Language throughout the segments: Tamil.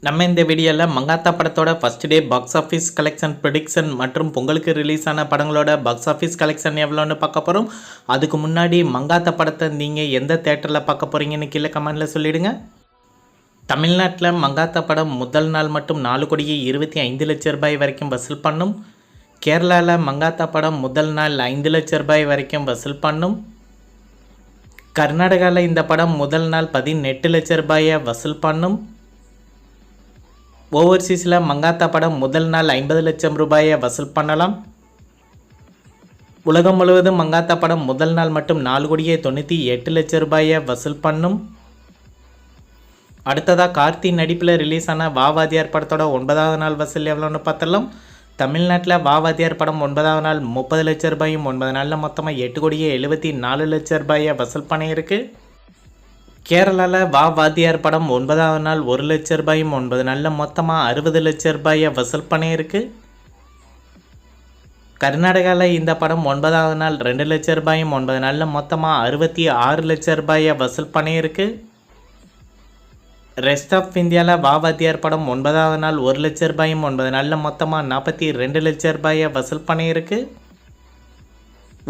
நம்ம இந்த வீடியோவில் மங்காத்தா படத்தோட first day box office collection prediction மற்றும் பொங்கலுக்கு ரிலீஸ் ஆன படங்களோட பாக்ஸ் ஆஃபீஸ் கலெக்ஷன் எவ்வளோன்னு பார்க்க போகிறோம். அதுக்கு முன்னாடி மங்காத்தா படத்தை நீங்கள் எந்த தேட்டரில் பார்க்க போகிறீங்கன்னு கீழே கமெண்டில் சொல்லிவிடுங்க. தமிழ்நாட்டில் மங்காத்தா படம் முதல் நாள் மட்டும் 4,25,00,000 வரைக்கும் வசூல் பண்ணும். கேரளாவில் மங்காத்தா படம் முதல் நாள் 5 லட்ச ரூபாய் வரைக்கும் வசூல் பண்ணும். கர்நாடகாவில் இந்த படம் முதல் நாள் 18 லட்ச ரூபாயை வசூல் பண்ணும். ஓவர்சீஸில் மங்காத்தா படம் முதல் நாள் 50 லட்சம் ரூபாயை வசூல் பண்ணலாம். உலகம் முழுவதும் மங்காத்தா படம் முதல் நாள் மட்டும் 4,98 லட்சம் ரூபாயை வசூல் பண்ணும். அடுத்ததாக கார்த்தி நடிப்பில் ரிலீஸ் ஆன வாவாதியார் படத்தோட 9வது நாள் வசூல் எவ்வளோன்னு பார்த்துடலாம். தமிழ்நாட்டில் வாவாதியார் படம் 9வது நாள் 30 லட்ச ரூபாயும் 9 நாளில் மொத்தமாக 8,74 லட்சம் ரூபாயை வசூல் பண்ணியிருக்கு. கேரளாவில் வாத்தியார் படம் 9வது நாள் 1 லட்ச ரூபாயும் 9 நாளில் மொத்தமாக 60 லட்ச ரூபாயை வசூல் பண்ணியிருக்கு. கர்நாடகாவில் இந்த படம் 9வது நாள் 2 லட்ச ரூபாயும் 9 நாளில் மொத்தமாக 66 லட்ச ரூபாயை வசூல் பண்ணியிருக்கு. ரெஸ்ட் ஆஃப் இந்தியாவில் வாத்தியார் படம் 9வது நாள் 1 லட்ச ரூபாயும் 9 நாளில் மொத்தமாக 42 லட்ச ரூபாயை வசூல் பண்ணியிருக்கு.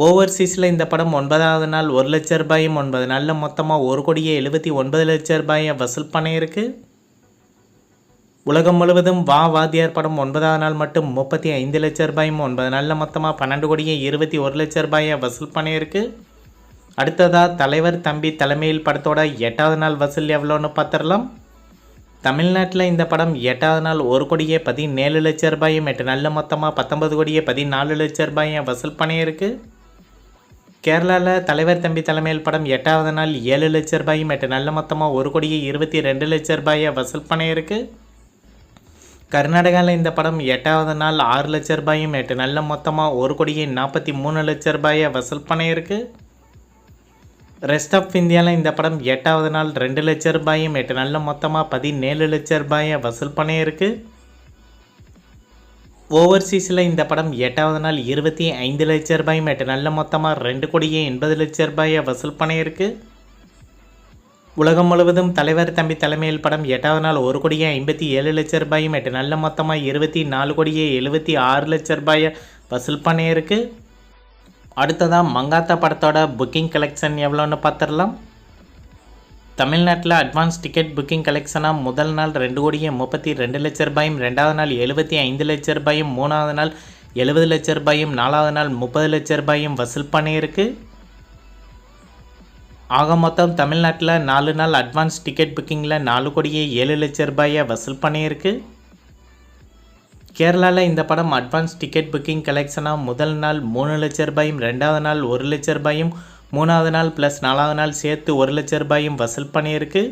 ஓவர்சீஸில் இந்த படம் 9வது நாள் 1 லட்ச ரூபாயும் 9 நாளில் மொத்தமாக 1,79 லட்ச ரூபாயை வசூல் பண்ணியிருக்கு. உலகம் முழுவதும் வாத்தியார் படம் 9வது நாள் மட்டும் 35 லட்ச ரூபாயும் 9 நாளில் மொத்தமாக 12,21 லட்ச ரூபாயை வசூல் பண்ணியிருக்கு. அடுத்ததாக தலைவர் தம்பி தலைமையில் படத்தோட 8வது நாள் வசூல் எவ்வளோன்னு பார்த்துடலாம். தமிழ்நாட்டில் இந்த படம் 8வது நாள் 1,17 லட்ச ரூபாயும் 8 நாளில் மொத்தமாக 19,14 லட்ச ரூபாயை வசூல் பண்ணியிருக்கு. கேரளாவில் தலைவர் தம்பி தலைமையில் படம் 8வது நாள் 7 லட்ச ரூபாயும் 8 நாளில் மொத்தமாக 1,22 லட்ச ரூபாயை வசூல் பண்ணியிருக்கு. கர்நாடகாவில் இந்த படம் 8வது நாள் 6 லட்ச ரூபாயும் 8 நாளில் மொத்தமாக 1,43 லட்ச ரூபாயை வசூல் பண்ணியிருக்கு. ரெஸ்ட் ஆஃப் இந்தியாவில் இந்த படம் 8வது நாள் 2 லட்ச ரூபாயும் 8 நாளில் மொத்தமாக 17 லட்ச ரூபாயை வசூல் பண்ணியிருக்கு. ஓவர்சீஸில் இந்த படம் 8வது நாள் 25 லட்ச ரூபாயும் 8 நாளில் மொத்தமாக 2,80 லட்ச ரூபாயை வசூல் பண்ணியிருக்கு. உலகம் முழுவதும் தலைவர் தம்பி தலைமையில் படம் 8வது நாள் 1,57 லட்ச ரூபாயும் 8 நாளில் மொத்தமாக 24,76 லட்ச ரூபாயை வசூல் பண்ணியிருக்கு. அடுத்ததாக மங்காத்தா படத்தோட புக்கிங் கலெக்ஷன் எவ்வளோன்னு பார்த்துடலாம். தமிழ்நாட்டில் அட்வான்ஸ் டிக்கெட் புக்கிங் கலெக்ஷனாக முதல் நாள் 2,32 லட்ச ரூபாயும் 2வது நாள் 75 லட்ச ரூபாயும் 3வது நாள் 70 லட்ச ரூபாயும் 4வது நாள் 30 லட்ச ரூபாயும் வசூல் பண்ணியிருக்கு. ஆக மொத்தம் தமிழ்நாட்டில் 4 நாள் அட்வான்ஸ் டிக்கெட் புக்கிங்கில் 4,07 லட்ச ரூபாயை வசூல் பண்ணியிருக்கு. கேரளாவில் இந்த படம் அட்வான்ஸ் டிக்கெட் புக்கிங் கலெக்ஷனாக முதல் நாள் 3 லட்ச ரூபாயும் 2வது நாள் 1 லட்ச ரூபாயும் 3வது நாள் ப்ளஸ் 4வது நாள் சேர்த்து 1 லட்ச ரூபாயும் வசூல் பண்ணியிருக்கு.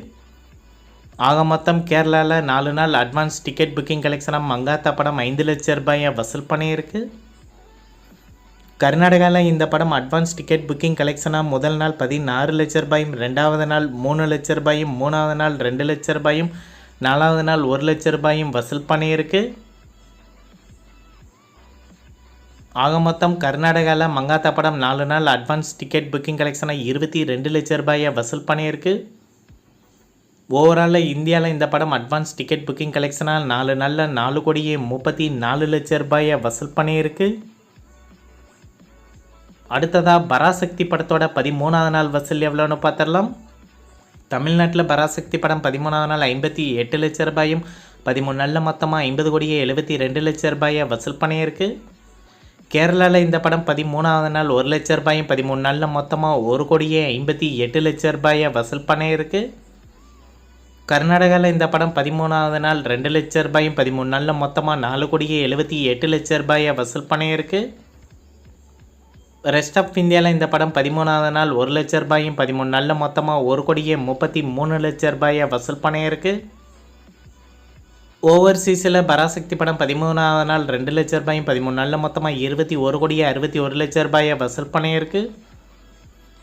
ஆக மொத்தம் கேரளாவில் 4 நாள் அட்வான்ஸ் டிக்கெட் புக்கிங் கலெக்ஷனாக மங்காத்தா படம் 5 லட்ச ரூபாயை வசூல் பண்ணியிருக்கு. கர்நாடகாவில் இந்த படம் அட்வான்ஸ் டிக்கெட் புக்கிங் கலெக்ஷனாக முதல் நாள் 16 லட்ச ரூபாயும் 2வது நாள் 3 லட்ச ரூபாயும் 3வது நாள் 2 லட்ச ரூபாயும் 4வது நாள் 1 லட்ச ரூபாயும் வசூல் பண்ணியிருக்கு. ஆக மொத்தம் கர்நாடகாவில் மங்காத்தா படம் 4 நாள் அட்வான்ஸ் டிக்கெட் புக்கிங் கலெக்ஷனாக 22 லட்ச ரூபாயை வசூல் பண்ணியிருக்கு. ஓவராலில் இந்தியாவில் இந்த படம் அட்வான்ஸ் டிக்கெட் புக்கிங் கலெக்ஷனால் 4 நாளில் 4,34 லட்ச ரூபாயை வசூல் பண்ணியிருக்கு. அடுத்ததாக பராசக்தி படத்தோட 13வது நாள் வசூல் எவ்வளோன்னு பார்த்துடலாம். தமிழ்நாட்டில் பராசக்தி படம் 13வது நாள் 58 லட்ச ரூபாயும் 13 நாளில் மொத்தமாக 50,72 லட்ச ரூபாயை வசூல் பண்ணியிருக்கு. கேரளாவில் இந்த படம் 13வது நாள் 1 லட்ச ரூபாயும் 13 நாளில் மொத்தமாக 1,58 லட்ச ரூபாயை வசூல் பண்ணியிருக்கு. கர்நாடகாவில் இந்த படம் 13வது நாள் 2 லட்ச ரூபாயும் 13 நாளில் மொத்தமாக 4,78 லட்ச ரூபாயை வசூல் பண்ணியிருக்கு. ரெஸ்ட் ஆஃப் இந்தியாவில் இந்த படம் 13வது நாள் 1 லட்ச ரூபாயும் 13 நாளில் மொத்தமாக 1,33 லட்ச ரூபாயை வசூல் பண்ணியிருக்கு. ஓவர்சீஸில் பராசக்தி படம் 13வது நாள் 2 லட்ச ரூபாயும் 13 நாளில் மொத்தமாக 21,61 லட்ச ரூபாயை வசூல் பண்ணியிருக்கு.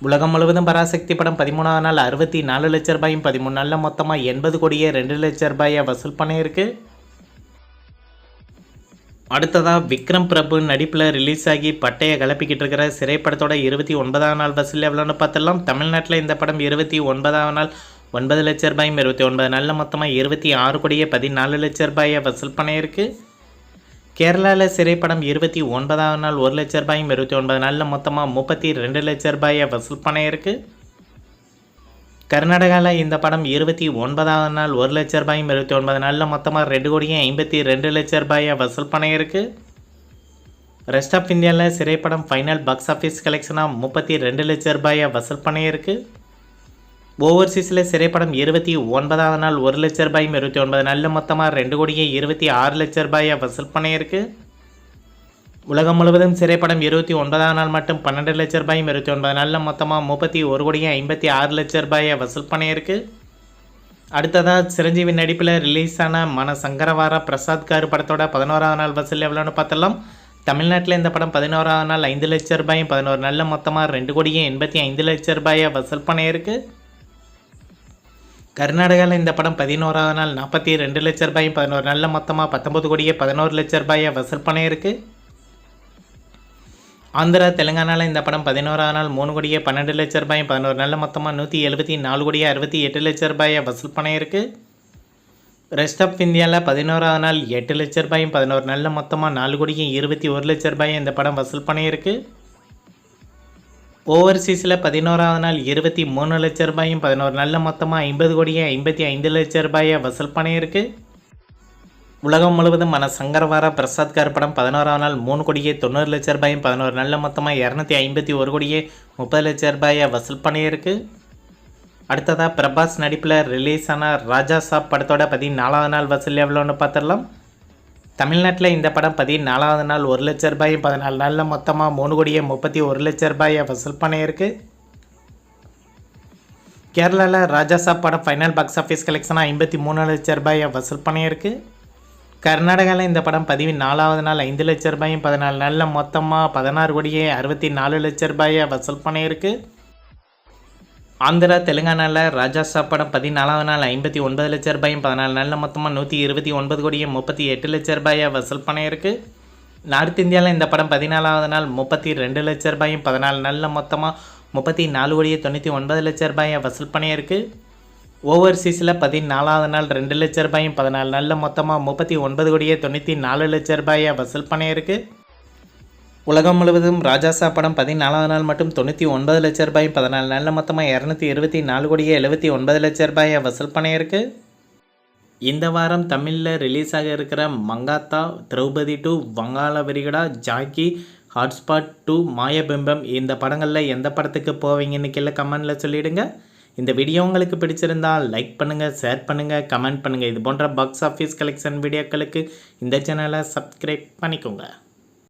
உலகம் முழுவதும் பராசக்தி படம் 13வது நாள் 64 லட்ச ரூபாயும் 13 நாளில் மொத்தமாக 80,02 லட்ச ரூபாயை வசூல் பண்ணியிருக்கு. அடுத்ததாக விக்ரம் பிரபு நடிப்பில் ரிலீஸ் ஆகி பட்டையை கிளப்பிக்கிட்டு இருக்கிற சிறை படத்தோட 29வது நாள் வசூல் எவ்வளோன்னு பார்த்துடலாம். தமிழ்நாட்டில் இந்த படம் 29வது நாள் 9 லட்ச ரூபாயும் 29 நாளில் மொத்தமாக 26 கோடியே 14 லட்ச ரூபாயை வசூல் பண்ணியிருக்கு. கேரளாவில் சிறைப்படம் 29ஆவது நாள் 1 லட்ச ரூபாயும் 29 நாளில் மொத்தமாக 32 லட்ச ரூபாயை வசூல் பண்ணியிருக்கு. கர்நாடகாவில் இந்த படம் 29ஆவது நாள் 1 லட்ச ரூபாயும் 29 நாளில் மொத்தமாக 2 கோடியே 52 லட்ச ரூபாயை வசூல் பண்ணியிருக்கு. ரெஸ்ட் ஆஃப் இந்தியாவில் சிறைப்படம் ஃபைனல் பாக்ஸ் ஆஃபீஸ் கலெக்ஷனாக 32 லட்ச ரூபாயை வசூல் பண்ணியிருக்கு. ஓவர்சீஸில் சிறைப்படம் 29ஆவது நாள் 1 லட்ச ரூபாயும் 29 நாளில் மொத்தமாக 2 கோடியே 26 லட்ச ரூபாயை வசூல் பண்ணியிருக்கு. உலகம் முழுவதும் சிறைப்படம் 29ஆவது நாள் மட்டும் 12 லட்ச ரூபாயும் 29 நாளில் மொத்தமாக 31 கோடியே 56 லட்ச ரூபாயை வசூல் பண்ணியிருக்கு. அடுத்ததாக சிரஞ்சீவி நடிப்பில் ரிலீஸ் ஆன மன சங்கரவார பிரசாத் காரு படத்தோட 11ஆவது நாள் வசூல் எவ்வளோன்னு பார்த்தலாம். தமிழ்நாட்டில் இந்த படம் 11ஆவது நாள் 5 லட்ச ரூபாயும் 11 நாளில் மொத்தமாக 2 கோடியே 85 லட்ச ரூபாயை வசூல் பண்ணியிருக்கு. கர்நாடகாவில் இந்த படம் 11ஆவது நாள் 42 லட்ச ரூபாயும் 11 நாளில் மொத்தமாக 19 கோடியே 11 லட்ச ரூபாயை வசூல் பண்ணியிருக்கு. ஆந்திரா தெலுங்கானாவில் இந்த படம் 11ஆவது நாள் 3 கோடியே 12 லட்ச ரூபாயும் 11 நாளில் மொத்தமாக 174 கோடியே 68 லட்ச ரூபாயை வசூல் பண்ணியிருக்கு. ரெஸ்ட் ஆஃப் இந்தியாவில் 11ஆவது நாள் 8 லட்ச ரூபாயும் 11 நாளில் மொத்தமாக 4 கோடியே 21 லட்ச ரூபாயை இந்த படம் வசூல் பண்ணியிருக்கு. ஓவர்சீஸில் 11ஆவது நாள் 23 லட்ச ரூபாயும் 11 நாளில் மொத்தமாக 50 கோடியே 55 லட்ச ரூபாயை வசூல் பண்ணியிருக்கு. உலகம் முழுவதும் மன சங்கரவார பிரசாத் கார் படம் 11ஆவது நாள் 3 கோடியே 90 லட்ச ரூபாயும் 11 நாளில் மொத்தமாக 251 கோடியே 30 லட்ச ரூபாயை வசூல் பண்ணியிருக்கு. அடுத்ததாக பிரபாஸ் நடிப்பில் ரிலீஸ் ஆன ராஜா சாப் படத்தோட 14ஆவது நாள் வசூல் எவ்வளோன்னு பார்த்துடலாம். தமிழ்நாட்டில் இந்த படம் 14ஆவது நாள் 1 லட்ச ரூபாயும் 14 நாளில் மொத்தமாக 3 கோடியே 31 லட்ச ரூபாயை வசூல் பண்ணியிருக்கு. கேரளாவில் ராஜா சாப் படம் ஃபைனல் பாக்ஸ் ஆஃபீஸ் கலெக்ஷனாக 53 லட்ச ரூபாயை வசூல் பண்ணியிருக்கு. கர்நாடகாவில் இந்த படம் 14ஆவது நாள் 5 லட்ச ரூபாயும் 14 நாளில் மொத்தமாக 16 கோடியே 64 லட்ச ரூபாயை வசூல் பண்ணியிருக்கு. ஆந்திரா தெலுங்கானாவில் ராஜா சாப் படம் 14ஆவது நாள் 59 லட்ச ரூபாயும் 14 நாளில் மொத்தமாக 129 கோடியே 38 லட்ச ரூபாயை வசூல் பண்ணியிருக்கு. நார்த் இந்தியாவில் இந்த படம் 14ஆவது நாள் 32 லட்ச ரூபாயும் 14 நாளில் மொத்தமாக 34 கோடியே 99 லட்ச ரூபாயை வசூல் பண்ணியிருக்கு. ஓவர்சீஸில் 14ஆவது நாள் 2 லட்ச ரூபாயும் 14 நாளில் மொத்தமாக 39 கோடியே 94 லட்ச ரூபாயை வசூல் பண்ணியிருக்கு. உலகம் முழுவதும் ராஜாசா படம் 14ஆவது நாள் மட்டும் 99 லட்ச ரூபாயும் 14 நாளில் மொத்தமாக 224 கோடியே 79 லட்ச ரூபாயை வசூல் பண்ணியிருக்கு. இந்த வாரம் தமிழில் ரிலீஸ் ஆக இருக்கிற மங்காத்தா, திரௌபதி 2, வங்காள விரிகுடா, ஜாக்கி, ஹாட்ஸ்பாட் 2, மாயபிம்பம் இந்த படங்களில் எந்த படத்துக்கு போவீங்கன்னு கீழே கமெண்டில் சொல்லிவிடுங்க. இந்த வீடியோ உங்களுக்கு பிடிச்சிருந்தால் லைக் பண்ணுங்கள், ஷேர் பண்ணுங்கள், கமெண்ட் பண்ணுங்கள். இது போன்ற பாக்ஸ் ஆஃபீஸ் கலெக்ஷன் வீடியோக்களுக்கு இந்த சேனலை சப்ஸ்கிரைப் பண்ணிக்கோங்க.